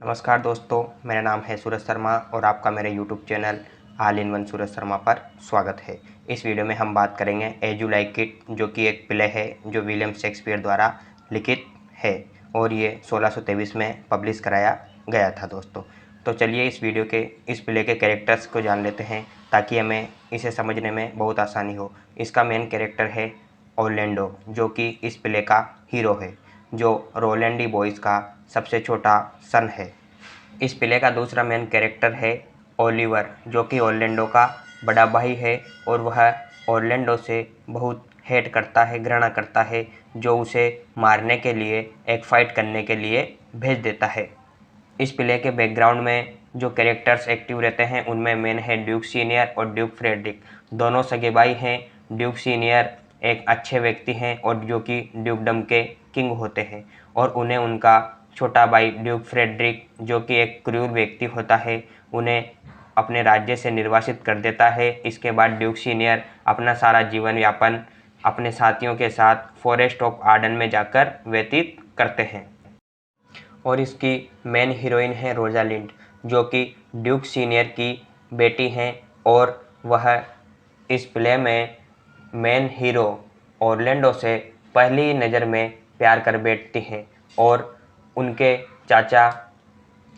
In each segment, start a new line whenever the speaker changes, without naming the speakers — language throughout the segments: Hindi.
नमस्कार दोस्तों, मेरा नाम है सूरज शर्मा और आपका मेरे YouTube channel all in one Suraj Sharma पर स्वागत है। इस वीडियो में हम बात करेंगे एज यू लाइक इट, जो कि एक प्ले है जो विलियम शेक्सपियर द्वारा लिखित है और ये 1623 में पब्लिश कराया गया था दोस्तों। तो चलिए इस प्ले के कैरेक्टर्स को जान लेते हैं ताकि हमें इसे समझने में बहुत आसानी हो। इसका मेन कैरेक्टर है ऑरलैंडो, जो कि इस प्ले का हीरो है, जो रोलैंडी बॉयज़ का सबसे छोटा सन है। इस प्ले का दूसरा मेन कैरेक्टर है ओलिवर, जो कि ऑरलैंडो का बड़ा भाई है और वह ऑरलैंडो से बहुत हेट करता है, घृणा करता है, जो उसे मारने के लिए, एक फ़ाइट करने के लिए भेज देता है। इस प्ले के बैकग्राउंड में जो कैरेक्टर्स एक्टिव रहते हैं उनमें मेन है ड्यूक सीनियर और ड्यूक फ्रेडरिक। दोनों सगे भाई हैं। ड्यूक सीनियर एक अच्छे व्यक्ति हैं और जो कि ड्यूकडम के किंग होते हैं, और उन्हें उनका छोटा भाई ड्यूक फ्रेडरिक, जो कि एक क्रूर व्यक्ति होता है, उन्हें अपने राज्य से निर्वासित कर देता है। इसके बाद ड्यूक सीनियर अपना सारा जीवन यापन अपने साथियों के साथ फॉरेस्ट ऑफ आर्डन में जाकर व्यतीत करते हैं। और इसकी मेन हीरोइन है रोजालिंड, जो कि ड्यूक सीनियर की बेटी हैं, और वह इस प्ले में मेन हीरो ऑरलैंडो से पहली ही नज़र में प्यार कर बैठती हैं, और उनके चाचा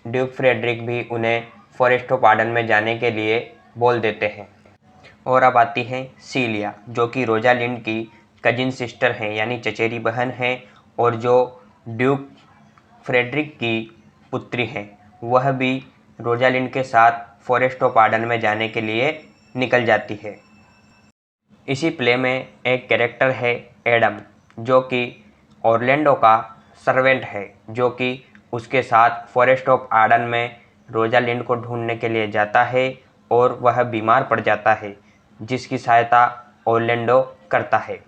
ड्यूक फ्रेडरिक भी उन्हें फॉरेस्ट ऑफ आर्डन में जाने के लिए बोल देते हैं। और अब आती है सीलिया, जो कि रोजालिंड की कजिन सिस्टर हैं, यानी चचेरी बहन है, और जो ड्यूक फ्रेडरिक की पुत्री हैं। वह भी रोजालिंड के साथ फॉरेस्ट ऑफ आर्डन में जाने के लिए निकल जाती है। इसी प्ले में एक कैरेक्टर है एडम, जो कि ऑरलैंडो का सर्वेंट है, जो कि उसके साथ फॉरेस्ट ऑफ आर्डन में रोजालिंड को ढूंढने के लिए जाता है, और वह बीमार पड़ जाता है, जिसकी सहायता ऑरलैंडो करता है।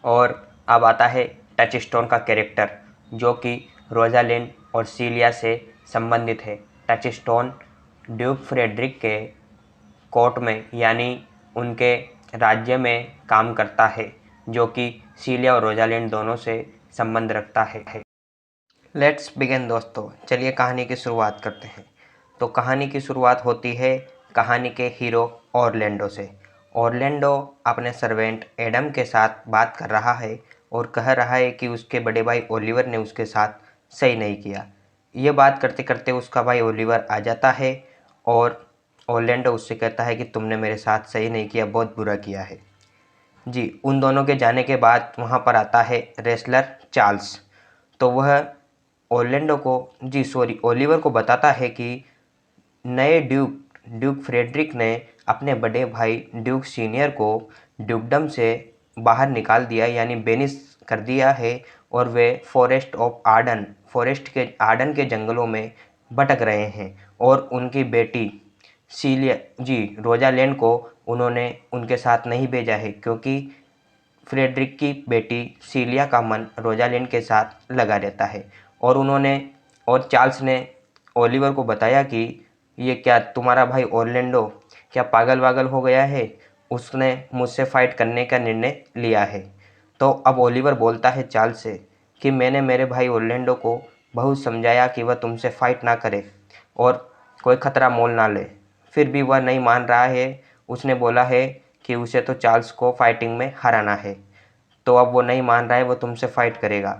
और अब आता है टचस्टोन का कैरेक्टर, जो कि रोजालिंड और सीलिया से संबंधित है। टचस्टोन ड्यूक फ्रेडरिक के कोर्ट में, यानी उनके राज्य में काम करता है, जो कि सीलिया और रोजालिंड दोनों से संबंध रखता है। लेट्स बिगिन दोस्तों, चलिए कहानी की शुरुआत करते हैं। तो कहानी की शुरुआत होती है कहानी के हीरो ऑरलैंडो से। ऑरलैंडो अपने सर्वेंट एडम के साथ बात कर रहा है और कह रहा है कि उसके बड़े भाई ओलिवर ने उसके साथ सही नहीं किया। ये बात करते करते उसका भाई ओलिवर आ जाता है और ऑरलैंडो उससे कहता है कि तुमने मेरे साथ सही नहीं किया, बहुत बुरा किया है। जी, उन दोनों के जाने के बाद वहाँ पर आता है रेसलर चार्ल्स। तो वह ओलिवर को बताता है कि नए ड्यूक फ्रेडरिक ने अपने बड़े भाई ड्यूक सीनियर को ड्यूकडम से बाहर निकाल दिया, यानी बेनिश कर दिया है, और वे फॉरेस्ट के आर्डन के जंगलों में भटक रहे हैं। और उनकी बेटी रोजालैंड को उन्होंने उनके साथ नहीं भेजा है, क्योंकि फ्रेडरिक की बेटी सीलिया का मन रोजालैंड के साथ लगा रहता है। और चार्ल्स ने ओलिवर को बताया कि ये क्या तुम्हारा भाई ऑरलैंडो क्या पागल वागल हो गया है, उसने मुझसे फ़ाइट करने का निर्णय लिया है। तो अब ओलिवर बोलता है चार्ल्स से कि मैंने मेरे भाई ऑरलैंडो को बहुत समझाया कि वह तुमसे फ़ाइट ना करे और कोई ख़तरा मोल ना ले, फिर भी वह नहीं मान रहा है। उसने बोला है कि उसे तो चार्ल्स को फाइटिंग में हराना है, तो अब वो नहीं मान रहा है, वो तुमसे फ़ाइट करेगा।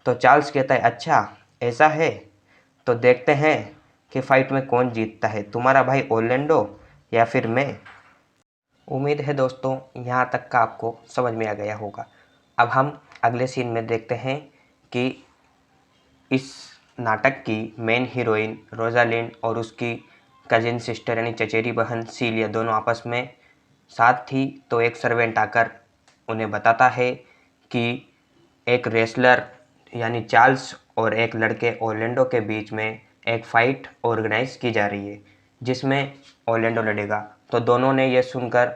तो चार्ल्स कहता है अच्छा ऐसा है, तो देखते हैं कि फ़ाइट में कौन जीतता है, तुम्हारा भाई ऑरलैंडो या फिर मैं। उम्मीद है दोस्तों यहाँ तक का आपको समझ में आ गया होगा। अब हम अगले सीन में देखते हैं कि इस नाटक की मेन हीरोइन रोजालिंड और उसकी कजिन सिस्टर यानी चचेरी बहन सीलिया दोनों आपस में साथ थी। तो एक सर्वेंट आकर उन्हें बताता है कि एक रेसलर यानी चार्ल्स और एक लड़के ऑरलैंडो के बीच में एक फ़ाइट ऑर्गेनाइज की जा रही है, जिसमें ऑरलैंडो लड़ेगा। तो दोनों ने ये सुनकर,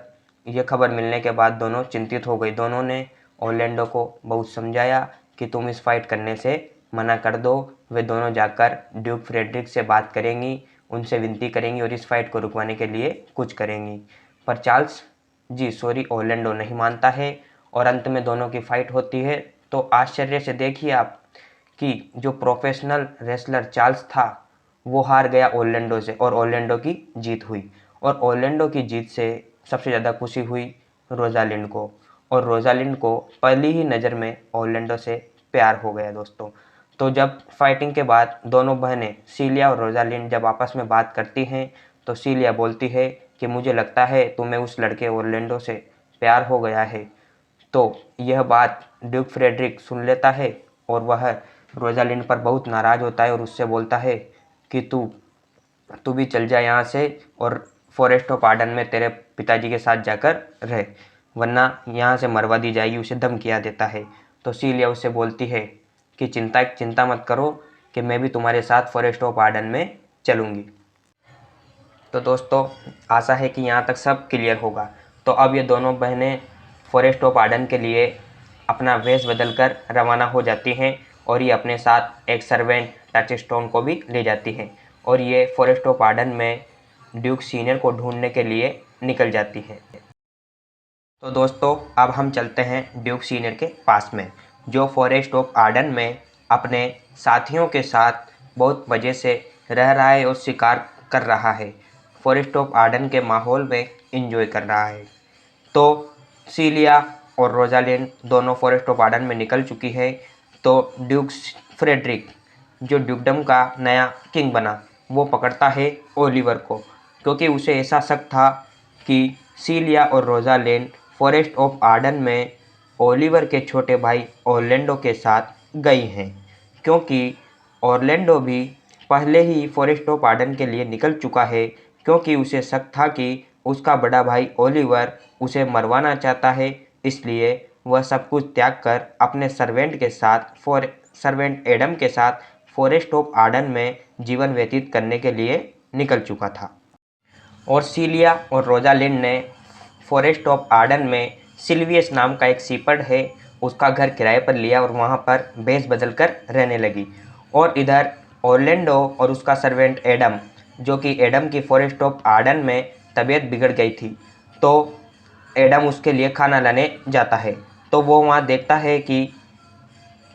ये खबर मिलने के बाद दोनों चिंतित हो गई। दोनों ने ऑरलैंडो को बहुत समझाया कि तुम इस फाइट करने से मना कर दो। वे दोनों जाकर ड्यूक फ्रेडरिक से बात करेंगी, उनसे विनती करेंगी और इस फाइट को रुकवाने के लिए कुछ करेंगी। पर ऑरलैंडो नहीं मानता है और अंत में दोनों की फाइट होती है। तो आश्चर्य से देखिए आप कि जो प्रोफेशनल रेसलर चार्ल्स था, वो हार गया ओरलैंडो से और ओरलैंडो की जीत हुई। और ओरलैंडो की जीत से सबसे ज़्यादा खुशी हुई रोजालिंड को, और रोजालिंड को पहली ही नज़र में ओरलैंडो से प्यार हो गया दोस्तों। तो जब फाइटिंग के बाद दोनों बहनें सीलिया और रोजालिंड जब आपस में बात करती हैं तो सीलिया बोलती है कि मुझे लगता है तुम्हें उस लड़के ओरलैंडो से प्यार हो गया है। तो यह बात ड्यूक फ्रेडरिक सुन लेता है और वह रोजालिंड पर बहुत नाराज़ होता है और उससे बोलता है कि तू भी चल जा यहाँ से और फॉरेस्ट ऑफ आर्डन में तेरे पिताजी के साथ जाकर रह, वरना यहाँ से मरवा दी जाएगी। उसे धमकियाँ देता है। तो सीलिया उससे बोलती है कि चिंता मत करो कि मैं भी तुम्हारे साथ फॉरेस्ट ऑफ आर्डन में चलूँगी। तो दोस्तों आशा है कि यहाँ तक सब क्लियर होगा। तो अब ये दोनों बहनें फॉरेस्ट ऑफ आर्डन के लिए अपना वेश बदल कर रवाना हो जाती हैं और ये अपने साथ एक सर्वेंट टचस्टोन को भी ले जाती हैं और ये फॉरेस्ट ऑफ आर्डन में ड्यूक सीनियर को ढूंढने के लिए निकल जाती हैं। तो दोस्तों अब हम चलते हैं ड्यूक सीनियर के पास में, जो फॉरेस्ट ऑफ आर्डन में अपने साथियों के साथ बहुत मज़े से रह रहा है और शिकार कर रहा है, फॉरेस्ट ऑफ आर्डन के माहौल में एंजॉय कर रहा है। तो सीलिया और रोजालिंड दोनों फॉरेस्ट ऑफ आर्डन में निकल चुकी है। तो ड्यूक फ्रेडरिक जो ड्यूकडम का नया किंग बना वो पकड़ता है ओलिवर को, क्योंकि उसे ऐसा शक था कि सीलिया और रोजालिंड फॉरेस्ट ऑफ आर्डन में ओलिवर के छोटे भाई ओरलैंडो के साथ गई हैं, क्योंकि ओरलैंडो भी पहले ही फॉरेस्ट ऑफ आर्डन के लिए निकल चुका है, क्योंकि उसे शक था कि उसका बड़ा भाई ओलिवर उसे मरवाना चाहता है। इसलिए वह सब कुछ त्याग कर अपने सर्वेंट एडम के साथ फॉरेस्ट ऑफ आर्डन में जीवन व्यतीत करने के लिए निकल चुका था। और सीलिया और रोजालिंड ने फॉरेस्ट ऑफ आर्डन में सिल्वियस नाम का एक सीपर्ड है उसका घर किराए पर लिया और वहाँ पर भेष बदल कर रहने लगी। और इधर ओरलैंडो और उसका सर्वेंट एडम, जो कि एडम की फॉरेस्ट ऑफ आर्डन में तबीयत बिगड़ गई थी, तो एडम उसके लिए खाना लाने जाता है। तो वो वहाँ देखता है कि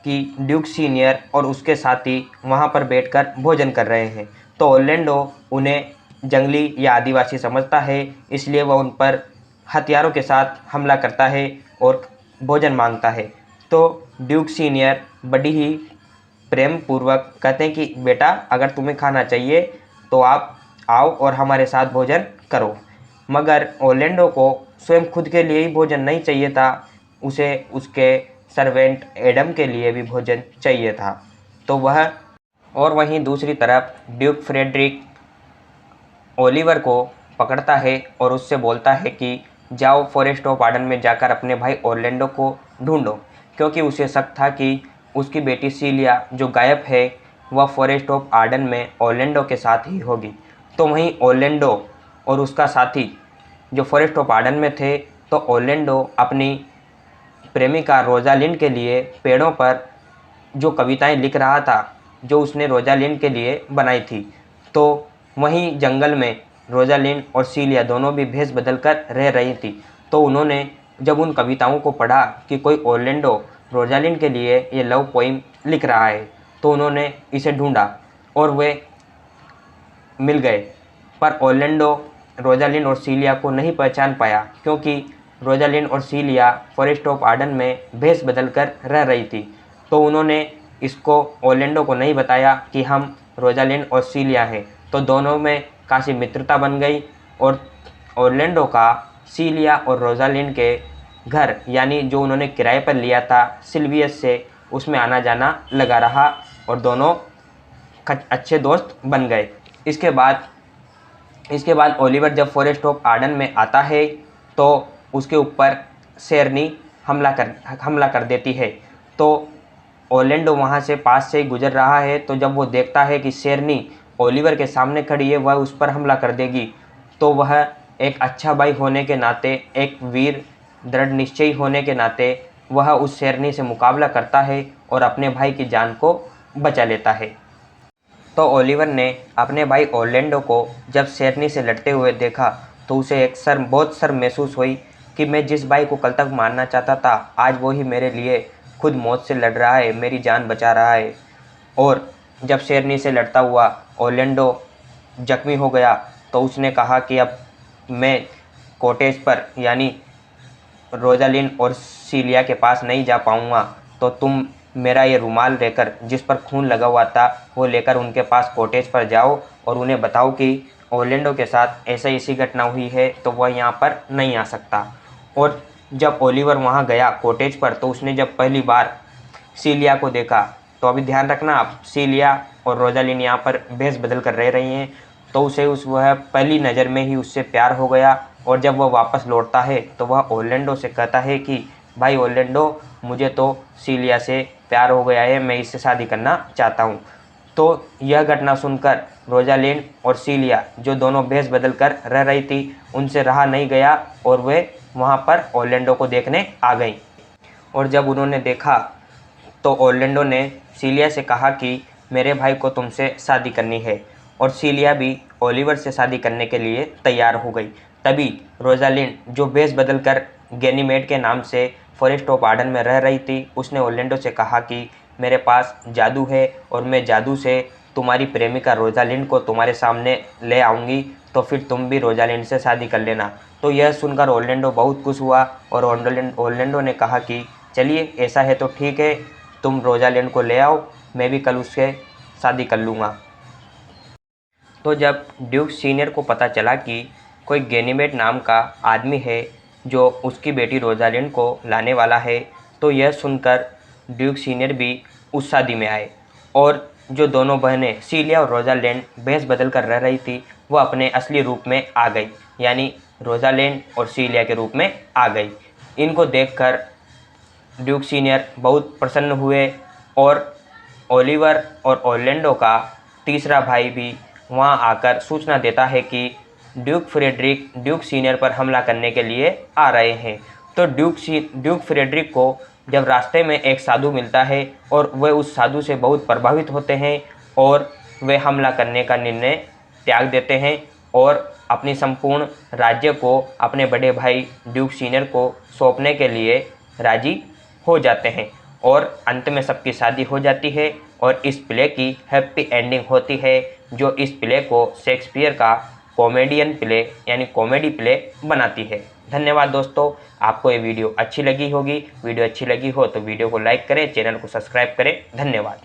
ड्यूक सीनियर और उसके साथी वहाँ पर बैठकर भोजन कर रहे हैं। तो ओरलैंडो उन्हें जंगली या आदिवासी समझता है, इसलिए वह उन पर हथियारों के साथ हमला करता है और भोजन मांगता है। तो ड्यूक सीनियर बड़ी ही प्रेम पूर्वक कहते हैं कि बेटा अगर तुम्हें खाना चाहिए तो आप आओ और हमारे साथ भोजन करो। मगर ओरलैंडो को स्वयं खुद के लिए ही भोजन नहीं चाहिए था, उसे उसके सर्वेंट एडम के लिए भी भोजन चाहिए था। तो वह और वहीं दूसरी तरफ ड्यूक फ्रेडरिक ओलिवर को पकड़ता है और उससे बोलता है कि जाओ फॉरेस्ट ऑफ आर्डन में जाकर अपने भाई ओरलैंडो को ढूंढो, क्योंकि उसे शक था कि उसकी बेटी सीलिया जो गायब है वह फॉरेस्ट ऑफ आर्डन में ओरलैंडो के साथ ही होगी। तो वहीं ओरलैंडो और उसका साथी जो फॉरेस्ट ऑफ आर्डन में थे, तो ओरलैंडो अपनी प्रेमिका रोजालिंड के लिए पेड़ों पर जो कविताएं लिख रहा था जो उसने रोजालिंड के लिए बनाई थी। तो वहीं जंगल में रोजालिंड और सीलिया दोनों भी भेष बदल कर रह रही थी। तो उन्होंने जब उन कविताओं को पढ़ा कि कोई ओरलैंडो रोजालिंड के लिए ये लव पोइम लिख रहा है, तो उन्होंने इसे ढूंढा और वे मिल गए। पर ओरलैंडो रोजालिंड और सीलिया को नहीं पहचान पाया, क्योंकि रोजालिंड और सीलिया फॉरेस्ट ऑफ आर्डन में भेष बदल कर रह रही थी। तो उन्होंने इसको ओरलैंडो को नहीं बताया कि हम रोजालिंड और सीलिया हैं। तो दोनों में काफ़ी मित्रता बन गई और ओरलैंडो का सीलिया और रोजालिंड के घर, यानी जो उन्होंने किराए पर लिया था सिल्वियस से, उसमें आना जाना लगा रहा और दोनों अच्छे दोस्त बन गए। इसके बाद ओलिवर जब फॉरेस्ट ऑफ आर्डन में आता है तो उसके ऊपर शेरनी हमला कर देती है। तो ओरलैंडो वहाँ से पास से ही गुजर रहा है, तो जब वो देखता है कि शेरनी ओलिवर के सामने खड़ी है, वह उस पर हमला कर देगी, तो वह एक अच्छा भाई होने के नाते, एक वीर दृढ़ निश्चयी होने के नाते वह उस शेरनी से मुकाबला करता है और अपने भाई की जान को बचा लेता है। तो ओलिवर ने अपने भाई ओरलैंडो को जब शेरनी से लड़ते हुए देखा तो उसे बहुत शर्म महसूस हुई कि मैं जिस भाई को कल तक मारना चाहता था, आज वो ही मेरे लिए खुद मौत से लड़ रहा है, मेरी जान बचा रहा है। और जब शेरनी से लड़ता हुआ ऑर्लैंडो जख्मी हो गया तो उसने कहा कि अब मैं कॉटेज पर यानी रोजालिन और सीलिया के पास नहीं जा पाऊँगा, तो तुम मेरा ये रुमाल लेकर जिस पर खून लगा हुआ था वो लेकर उनके पास कॉटेज पर जाओ और उन्हें बताओ कि ऑर्लैंडो के साथ ऐसी घटना हुई है तो वह यहाँ पर नहीं आ सकता। और जब ओलिवर वहाँ गया कॉटेज पर तो उसने जब पहली बार सीलिया को देखा, तो अभी ध्यान रखना आप, सीलिया और रोजालिन यहाँ पर भेष बदल कर रह रही हैं, तो उसे वह पहली नज़र में ही उससे प्यार हो गया। और जब वह वापस लौटता है तो वह ऑर्लैंडो से कहता है कि भाई ऑर्लैंडो, मुझे तो सीलिया से प्यार हो गया है, मैं इससे शादी करना चाहता हूँ। तो यह घटना सुनकर रोजालिन और सीलिया जो दोनों भेष बदल कर रह रही थी उनसे रहा नहीं गया और वे वहाँ पर ऑर्लैंडो को देखने आ गई। और जब उन्होंने देखा तो ऑर्लैंडो ने सीलिया से कहा कि मेरे भाई को तुमसे शादी करनी है, और सीलिया भी ओलिवर से शादी करने के लिए तैयार हो गई। तभी रोजालिन जो भेष बदल कर गैनीमेड के नाम से फॉरेस्ट ऑफ आर्डन में रह रही थी, उसने ऑर्लैंडो से कहा कि मेरे पास जादू है और मैं जादू से तुम्हारी प्रेमिका रोजालिन को तुम्हारे सामने ले आऊँगी, तो फिर तुम भी रोजालिन से शादी कर लेना। तो यह सुनकर ऑर्लैंडो बहुत खुश हुआ और ऑर्लैंडो ने कहा कि चलिए ऐसा है तो ठीक है, तुम रोजालिन को ले आओ, मैं भी कल उससे शादी कर लूँगा। तो जब ड्यूक सीनियर को पता चला कि कोई गैनीमेड नाम का आदमी है जो उसकी बेटी रोजालिन को लाने वाला है, तो यह सुनकर ड्यूक सीनियर भी उस शादी में आए। और जो दोनों बहनें सीलिया और रोजालिन भेष बदल कर रह रही थी वह अपने असली रूप में आ गई, यानी रोजालिन और सीलिया के रूप में आ गई। इनको देखकर ड्यूक सीनियर बहुत प्रसन्न हुए और ओलिवर और ऑर्लैंडो का तीसरा भाई भी वहां आकर सूचना देता है कि ड्यूक सीनियर पर हमला करने के लिए आ रहे हैं। तो ड्यूक फ्रेडरिक को जब रास्ते में एक साधु मिलता है और वे उस साधु से बहुत प्रभावित होते हैं और वे हमला करने का निर्णय त्याग देते हैं और अपनी संपूर्ण राज्य को अपने बड़े भाई ड्यूक सीनियर को सौंपने के लिए राजी हो जाते हैं। और अंत में सबकी शादी हो जाती है और इस प्ले की हैप्पी एंडिंग होती है, जो इस प्ले को शेक्सपियर का कॉमेडियन प्ले यानी कॉमेडी प्ले बनाती है। धन्यवाद दोस्तों, आपको ये वीडियो अच्छी लगी होगी। वीडियो अच्छी लगी हो तो वीडियो को लाइक करें, चैनल को सब्सक्राइब करें। धन्यवाद।